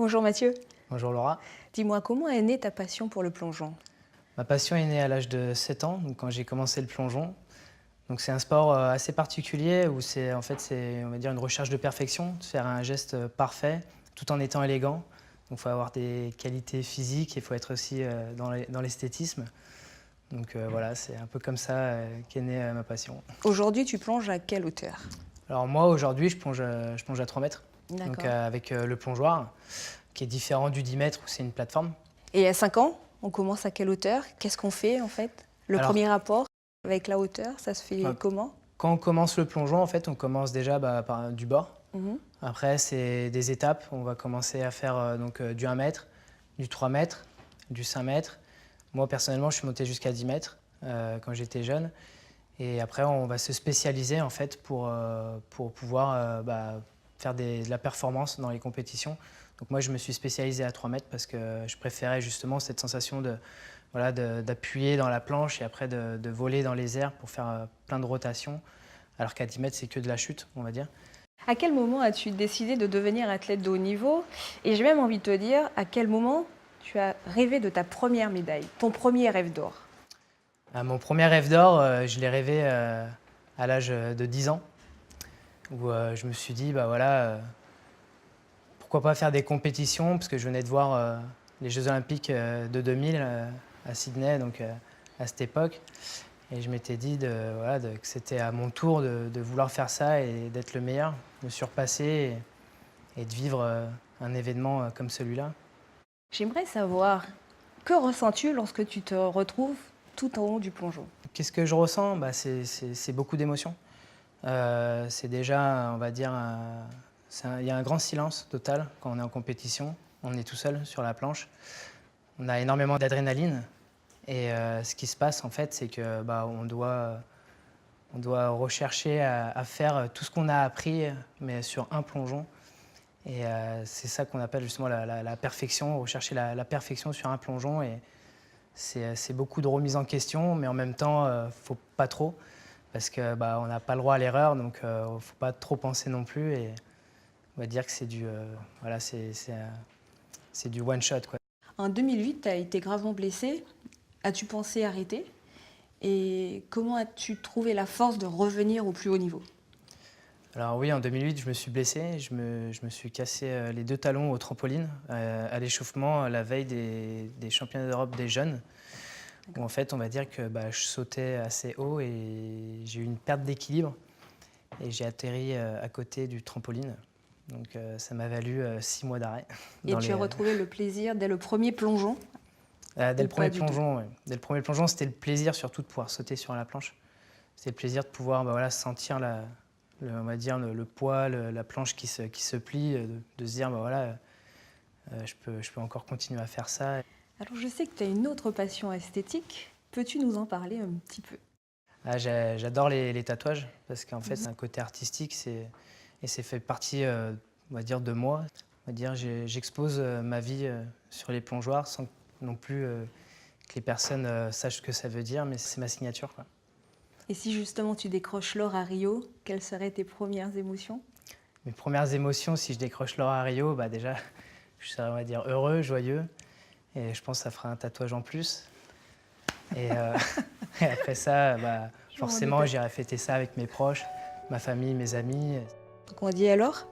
Bonjour Mathieu. Bonjour Laura. Dis-moi, comment est née ta passion pour le plongeon? Ma passion est née à l'âge de 7 ans, donc quand j'ai commencé le plongeon. Donc c'est un sport assez particulier où c'est on va dire une recherche de perfection, de faire un geste parfait tout en étant élégant. Donc il faut avoir des qualités physiques et il faut être aussi dans l'esthétisme. Donc voilà, c'est un peu comme ça qu'est née ma passion. Aujourd'hui, tu plonges à quelle hauteur? Alors moi aujourd'hui je plonge à 3 mètres, donc D'accord. avec le plongeoir qui est différent du 10 mètres où c'est une plateforme. Et à 5 ans, on commence à quelle hauteur? Qu'est-ce qu'on fait en fait? Le Alors, premier rapport avec la hauteur, ça se fait bah, comment? quand on commence le plongeon, en fait, on commence déjà par du bord. Mhm. Après, c'est des étapes. On va commencer à faire du 1 mètre, du 3 mètres, du 5 mètres. Moi, personnellement, je suis monté jusqu'à 10 mètres quand j'étais jeune. Et après, on va se spécialiser en fait pour pouvoir faire de la performance dans les compétitions. Donc moi, je me suis spécialisé à 3 mètres parce que je préférais justement cette sensation d'appuyer dans la planche et après de voler dans les airs pour faire plein de rotations. Alors qu'à 10 mètres, c'est que de la chute, on va dire. À quel moment as-tu décidé de devenir athlète de haut niveau? Et j'ai même envie de te dire, à quel moment tu as rêvé de ta première médaille, ton premier rêve d'or? Mon premier rêve d'or, je l'ai rêvé à l'âge de 10 ans, où je me suis dit, bah voilà, pourquoi pas faire des compétitions, parce que je venais de voir les Jeux Olympiques de 2000 à Sydney, donc à cette époque. Et je m'étais dit que c'était à mon tour de vouloir faire ça et d'être le meilleur, me surpasser et de vivre un événement comme celui-là. J'aimerais savoir, que ressens-tu lorsque tu te retrouves tout en haut du plongeon? Qu'est-ce que je ressens? C'est beaucoup d'émotions. C'est déjà, on va dire, il y a un grand silence total quand on est en compétition. On est tout seul sur la planche. On a énormément d'adrénaline. Et ce qui se passe, en fait, c'est que on doit rechercher à faire tout ce qu'on a appris, mais sur un plongeon. Et c'est ça qu'on appelle justement la perfection, rechercher la perfection sur un plongeon. Et c'est beaucoup de remise en question, mais en même temps, faut pas trop, parce que on n'a pas le droit à l'erreur, donc faut pas trop penser non plus. Et on va dire que c'est c'est du one shot, quoi. En 2008, tu as été gravement blessé. As-tu pensé arrêter? Et comment as-tu trouvé la force de revenir au plus haut niveau? Alors oui, en 2008, je me suis blessé. Je me suis cassé les 2 talons au trampoline à l'échauffement la veille des championnats d'Europe des jeunes. Où en fait, on va dire que je sautais assez haut et j'ai eu une perte d'équilibre et j'ai atterri à côté du trampoline. Donc ça m'a valu 6 mois d'arrêt. Et tu as retrouvé le plaisir dès le premier plongeon? Dès le Ou pas premier du tout? plongeon, ouais. Dès le premier plongeon, c'était le plaisir surtout de pouvoir sauter sur la planche. C'était le plaisir de pouvoir sentir on va dire le poids, la planche qui se plie, de se dire je peux encore continuer à faire ça. Alors je sais que tu as une autre passion esthétique. Peux-tu nous en parler un petit peu? J'adore les tatouages parce qu'en fait c'est un côté artistique et c'est fait partie on va dire de moi. On va dire j'expose ma vie sur les plongeoires sans non plus que les personnes sachent ce que ça veut dire, mais c'est ma signature, quoi. Et si justement tu décroches l'or à Rio, quelles seraient tes premières émotions? Mes premières émotions, si je décroche l'or à Rio, déjà je serais, on va dire, heureux, joyeux, et je pense que ça fera un tatouage en plus. Et, et après ça, Je m'en forcément, doutais. j'irai fêter ça avec mes proches, ma famille, mes amis. Donc on dit alors?